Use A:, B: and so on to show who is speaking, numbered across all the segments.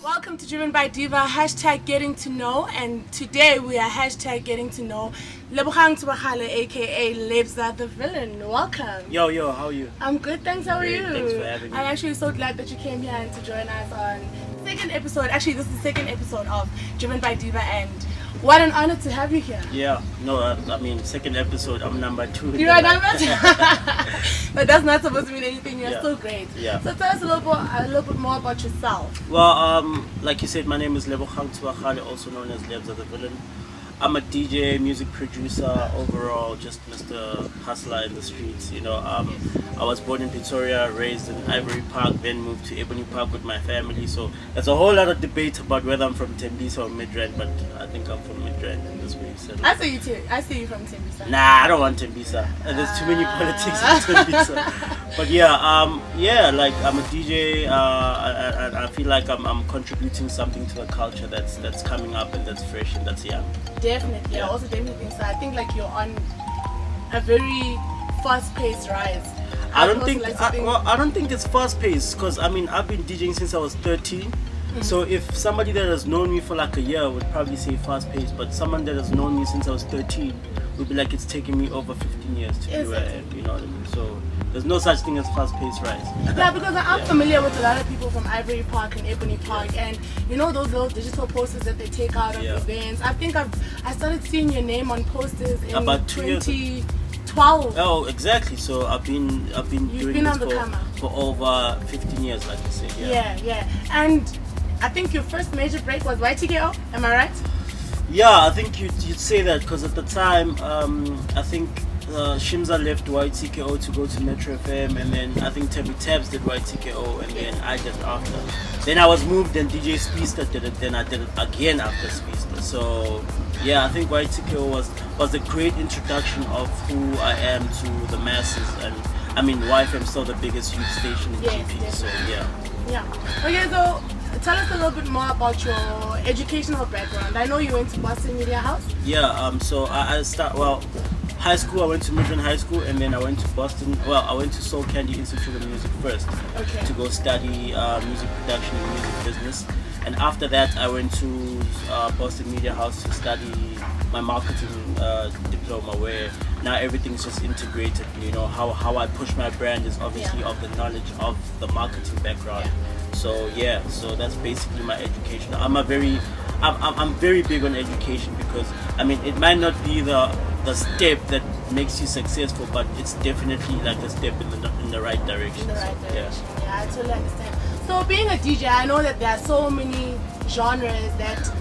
A: Welcome to Driven by Diva, hashtag getting to know, and today we are hashtag getting to know Lebza TheVillain, aka Lebza TheVillain. Welcome.
B: Yo, how are you?
A: I'm good, thanks, how are you?
B: Thanks for having me.
A: I'm actually so glad that you came here and to join us on second episode. Actually, this is the second episode of Driven by Diva, and what an honor to have you here.
B: Yeah, no, I mean, second episode, I'm number 2.
A: You are number 2? But that's not supposed to mean anything, you're still great.
B: Yeah.
A: So tell us a little bit more about yourself.
B: Well, like you said, my name is Lebza TheVillain, also known as Lebza TheVillain. I'm a DJ, music producer, overall just Mr. Hustler in the streets. You know, I was born in Pretoria, raised in Ivory Park, then moved to Ebony Park with my family. So there's a whole lot of debate about whether I'm from Tembisa or Midrand, but I think I'm from Midrand in this way. So
A: I see you too. I see you from Tembisa.
B: Nah, I don't want Tembisa. There's too many politics in Tembisa. But yeah, like I'm a DJ, and I feel like I'm contributing something to the culture that's coming up and that's fresh and that's young.
A: Definitely, I also definitely think so. I think like you're on a very fast-paced rise.
B: I don't think it's fast-paced, because I mean I've been DJing since I was 13. Mm-hmm. So if somebody that has known me for like a year would probably say fast-paced, but someone that has known me since I was 13 would be like it's taking me over 15 years to do it. You know what I mean? So there's no such thing as fast-paced rise.
A: Yeah, because I'm familiar with a lot of people from Ivory Park and Ebony Park, and you know those little digital posters that they take out of events. I think I started seeing your name on posters in
B: about 2 years.
A: 2012.
B: Oh, exactly. So I've been doing this for over 15 years, like you said.
A: Yeah. And I think your first major break was YTKO. Am I right?
B: Yeah, I think you'd say that, because at the time, I think Shimza left YTKO to go to Metro FM, and then I think Tabby Tabs did YTKO, and then I did after. Then I was moved, and DJ Speedster did it, then I did it again after Speedster. So yeah, I think YTKO was a great introduction of who I am to the masses, and I mean YFM is still the biggest youth station in GB, so yeah.
A: Okay, so tell us a little bit more about your educational background. I know you went to Boston Media House.
B: Yeah, so I high school, I went to Midrand High School, and then I went to Boston. Well, I went to Soul Candy Institute of Music first to go study music production and music business. And after that, I went to Boston Media House to study my marketing diploma, where now everything's just integrated. You know, how I push my brand is obviously of the knowledge of the marketing background. So yeah, so that's basically my education. I'm very big on education, because I mean it might not be the step that makes you successful, but it's definitely like a step in the right direction.
A: In the right direction. Yeah, I totally understand. So being a DJ, I know that there are so many genres that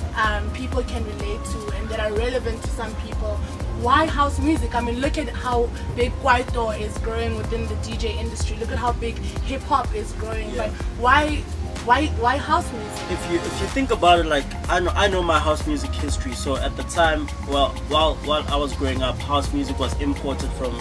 A: people can relate to and that are relevant to some people. Why house music? I mean, look at how big Kwaito is growing within the DJ industry. Look at how big hip hop is growing. But why house music?
B: If you think about it, like I know my house music history. So at the time, while I was growing up, house music was imported from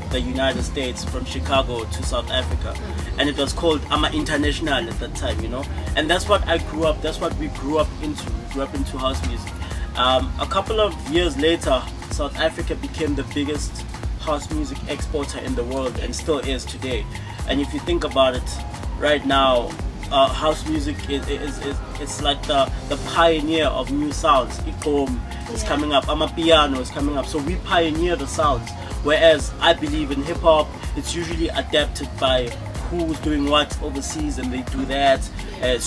B: the United States, from Chicago to South Africa, and it was called Ama International at that time, you know. And that's what we grew up into. We grew up into house music. A couple of years later, South Africa became the biggest house music exporter in the world, and still is today. And if you think about it, right now, house music it's like the pioneer of new sounds. Ikom is coming up, Amapiano is coming up. So we pioneer the sounds. Whereas I believe in hip hop, it's usually adapted by who's doing what overseas, and they do that.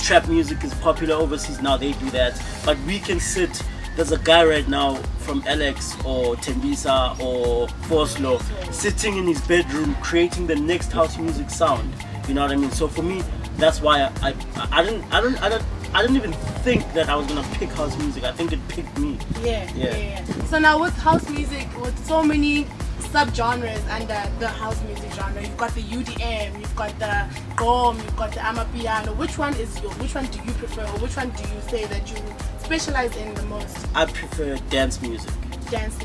B: Trap music is popular overseas, now they do that. But we can sit. There's a guy right now from LX or Tembisa or Foslo sitting in his bedroom creating the next house music sound. You know what I mean? So for me, that's why I didn't even think that I was gonna pick house music. I think it picked me.
A: Yeah. So now with house music, with so many sub-genres under the house music genre, you've got the UDM, you've got the Gom, you've got the Amapiano. Which one do you prefer, or which one do you say that you specialize in the most?
B: I prefer dance music.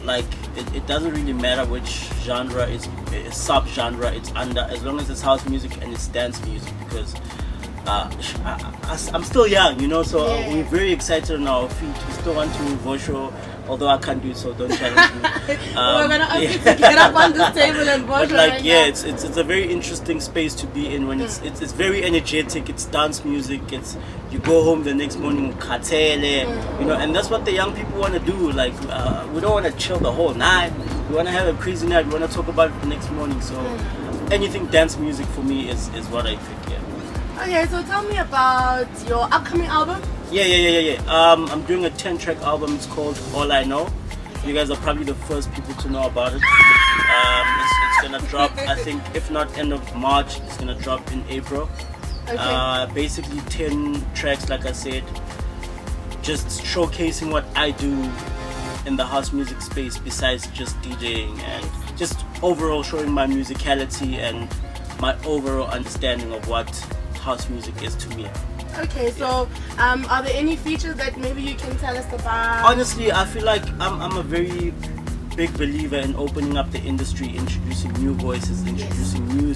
B: Like it doesn't really matter which genre is sub-genre it's under, as long as it's house music and it's dance music, because I'm still young, you know, so we're very excited on our feet. We still want to Vosho, although I can't do it, so don't challenge me.
A: We're gonna ask you to get up on this table and vote
B: But like,
A: right
B: yeah,
A: now.
B: it's a very interesting space to be in when it's very energetic. It's dance music. It's you go home the next morning, katele, you know, and that's what the young people want to do. Like, we don't want to chill the whole night. We want to have a crazy night. We want to talk about it the next morning. So anything dance music for me is what I pick. Yeah.
A: Okay, so tell me about your upcoming album.
B: Yeah. I'm doing a 10-track album. It's called All I Know. You guys are probably the first people to know about it. It's gonna drop, I think, if not end of March, it's gonna drop in April.
A: Okay.
B: Basically 10 tracks, like I said, just showcasing what I do in the house music space besides just DJing, and just overall showing my musicality and my overall understanding of what house music is to me.
A: Okay, so are there any features that maybe you can tell us about?
B: Honestly, I feel like I'm a very big believer in opening up the industry, introducing new voices, introducing new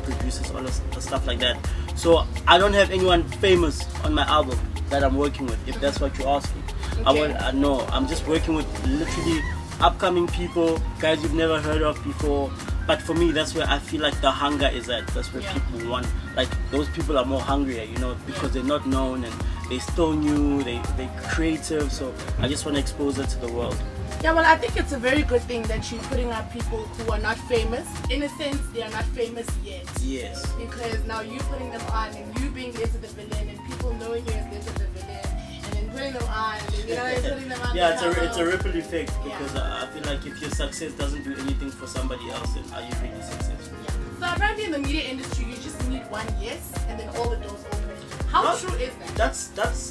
B: producers, all of the stuff like that. So I don't have anyone famous on my album that I'm working with, if that's what you're asking.
A: Okay.
B: I'm just working with literally upcoming people, guys you've never heard of before. But for me, that's where I feel like the hunger is at. That's where people want, like, those people are more hungrier, you know, because they're not known and they're still new, they're creative. So I just want to expose it to the world.
A: Yeah, well, I think it's a very good thing that you're putting out people who are not famous. In a sense, they are not famous yet.
B: Yes.
A: Because now you're putting them on, and you being Lebza TheVillain, and people knowing you as Lebza TheVillain, and then putting them on, and you know, you're putting them on.
B: Yeah, it's a ripple effect, because I feel like if your success doesn't do anything for somebody else, then are you really successful?
A: Yeah. So apparently in the media industry, you just need one yes, and then all the doors open. How true is that?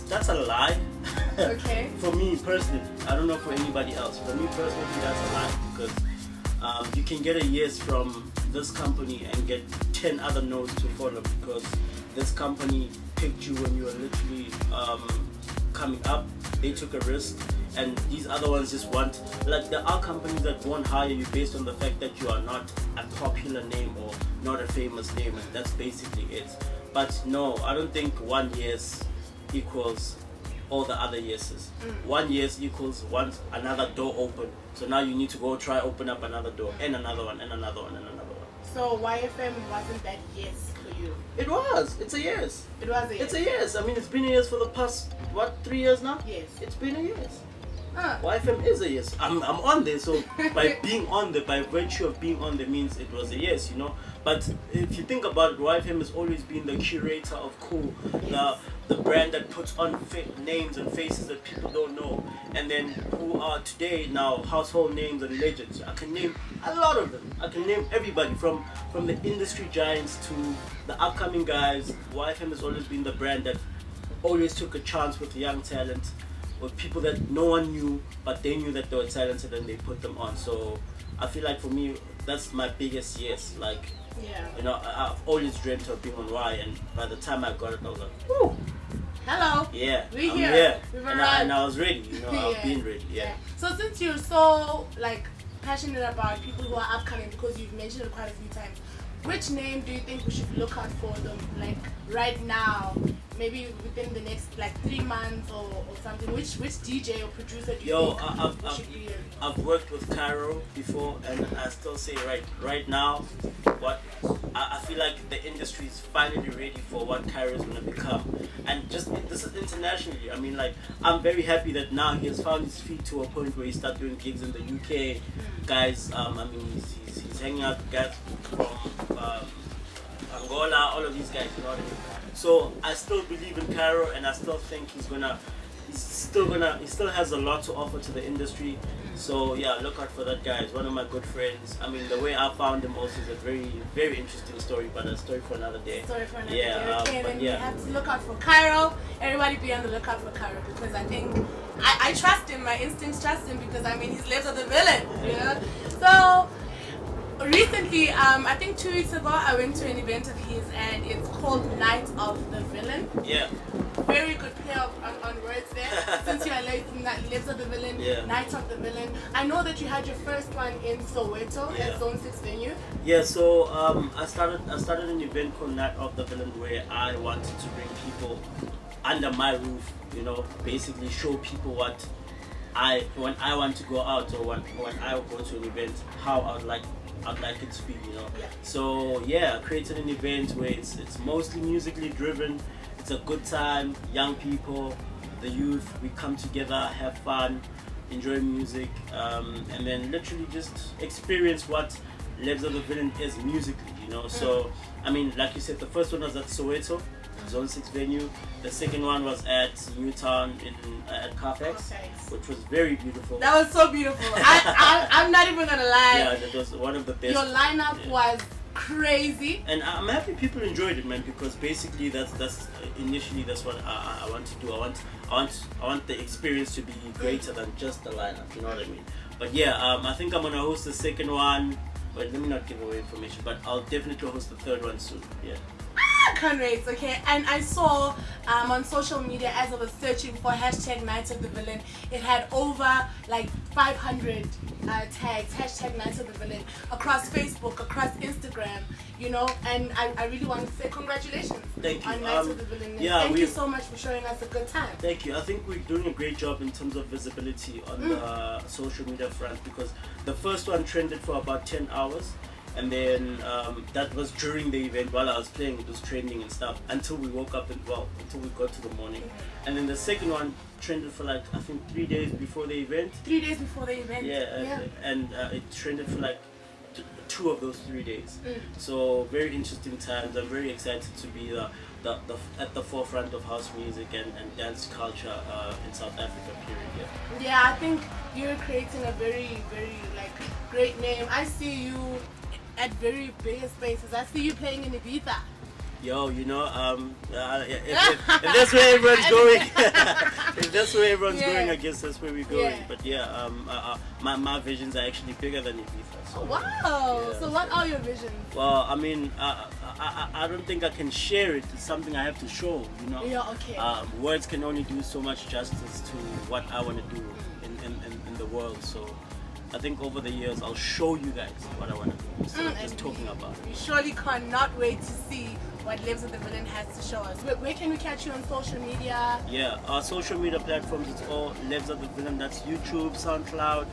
B: That's a lie.
A: Okay.
B: For me personally, I don't know for anybody else. For me personally, that's a lie, because you can get a yes from this company and get 10 other no's to follow, because this company picked you when you were literally coming up. They took a risk, and these other ones just want, like, there are companies that won't hire you based on the fact that you are not a popular name or not a famous name, and that's basically it. But no, I don't think one yes equals all the other yeses. One yes equals another door open. So now you need to go try open up another door, and another one, and another one, and another one.
A: So YFM wasn't that yes for you?
B: It was. It's a yes.
A: It was a yes.
B: It's a yes. I mean, it's been a yes for the past, 3 years now?
A: Yes.
B: It's been a yes.
A: Huh.
B: YFM is a yes. I'm on there, so by being on there, by virtue of being on there, means it was a yes, you know. But if you think about it, YFM has always been the curator of cool, the brand that puts on names and faces that people don't know, and then who are today now household names and legends. I can name a lot of them. I can name everybody from the industry giants to the upcoming guys. YFM has always been the brand that always took a chance with young talent, with people that no one knew, but they knew that they were talented and they put them on. So I feel like for me, that's my biggest yes. Like, you know, I've always dreamt of being on Y, and by the time I got it, I was like, woo!
A: Hello.
B: Yeah,
A: We're
B: I'm
A: here.
B: here.
A: We've
B: And
A: arrived.
B: I was ready, you know, I've been ready, yeah.
A: So since you're so, like, passionate about people who are upcoming, because you've mentioned it quite a few times, which name do you think we should look out for them, like, right now? Maybe within the next, like, 3 months or something. Which DJ or producer do you think we should be in?
B: I've worked with Cairo before, and I still say right now, I feel like the industry is finally ready for what Cairo is going to become. And just, this is internationally. I mean, like, I'm very happy that now he has found his feet to a point where he starts doing gigs in the UK. Guys, I mean, he's hanging out with guys from Angola, all of these guys, you know what I mean? So I still believe in Cairo, and I still think he still has a lot to offer to the industry. So yeah, look out for that guy. He's one of my good friends. I mean, the way I found him also is a very, very interesting story, but a story for another day.
A: Story for another
B: day.
A: Okay, then you have to look out for Cairo. Everybody be on the lookout for Cairo, because I think I trust him. My instincts trust him, because I mean, he's Lebza TheVillain. You know? So recently, I think 2 weeks ago, I went to an event of his, and it's called Night of the Villain.
B: Yeah.
A: Very good play on words there. Since you are Lebza TheVillain, Night of the Villain. I know that you had your first one in Soweto at Zone 6 venue.
B: Yeah, so I started an event called Night of the Villain, where I wanted to bring people under my roof, you know, basically show people what when I want to go out, or when I go to an event, how I'd like it to be, you know.
A: Yeah.
B: So yeah, I created an event where it's mostly musically driven. It's a good time, young people, the youth, we come together, have fun, enjoy music, and then literally just experience what Lebza TheVillain is musically, you know. So I mean, like you said, the first one was at Soweto Zone 6 venue. The second one was at Newtown at Carfax, which was very beautiful.
A: That was so beautiful. I'm not even gonna lie.
B: Yeah, that was one of the best.
A: Your lineup was crazy,
B: and I'm happy people enjoyed it, man, because basically that's initially that's what I want to do. I want the experience to be greater than just the lineup, you know what I mean? But yeah, I think I'm gonna host the second one, but let me not give away information, but I'll definitely host the third one soon. Yeah.
A: Can't wait. Okay, and I saw on social media, as I was searching for hashtag Night of the Villain, it had over like 500 tags, hashtag Night of the Villain, across Facebook, across Instagram, you know, and I really want to say congratulations.
B: Thank you.
A: On Night of the Villain.
B: Yeah,
A: thank you so much for showing us a good time.
B: Thank you. I think we're doing a great job in terms of visibility on the social media front, because the first one trended for about 10 hours. And then that was during the event. While I was playing, it was trending and stuff until we woke up until we got to the morning. And then the second one trended for like, I think 3 days before the event.
A: 3 days before the event.
B: Yeah. And it trended for like 2 of those 3 days. So very interesting times. I'm very excited to be at the forefront of house music and dance culture in South Africa, period.
A: Yeah, I think you're creating a very, very like great name. I see you at very big spaces. I see you playing in Ibiza.
B: Yo, you know, if that's where everyone's going, if that's where everyone's going, I guess that's where we're going.
A: Yeah.
B: But yeah, my visions are actually bigger than Ibiza. So,
A: wow.
B: Yeah,
A: so what are your visions?
B: Well, I mean, I don't think I can share it. It's something I have to show, you know.
A: Yeah, okay.
B: Words can only do so much justice to what I want to do in the world. So I think over the years I'll show you guys what I want to do instead of just talking about it.
A: We surely cannot wait to see what Lebza TheVillain has to show us. Where can we catch you on social media?
B: Yeah, our social media platforms, it's all Lebza TheVillain. That's YouTube, SoundCloud,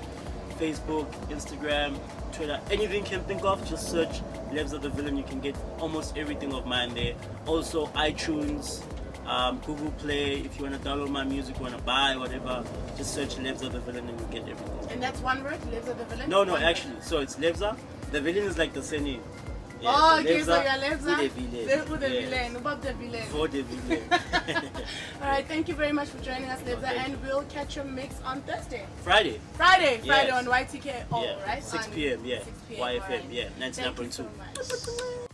B: Facebook, Instagram, Twitter, anything you can think of, just search Lebza TheVillain. You can get almost everything of mine there. Also iTunes, Google Play. If you want to download my music, you want to buy whatever, just search Lebza TheVillain and you get everything.
A: And that's one word, Lebza TheVillain?
B: No, actually, so it's Lebza. The villain is like the surname.
A: Yeah, oh, okay, so you're Lebza
B: TheVillain.
A: Above the villain.
B: For the villain.
A: Alright, thank you very much for joining us, Lebza, and we'll catch your mix on Thursday.
B: Friday
A: Yes. On YTK,
B: right? 6 p.m.
A: 6 p.m.
B: YFM,
A: right.
B: 99.2.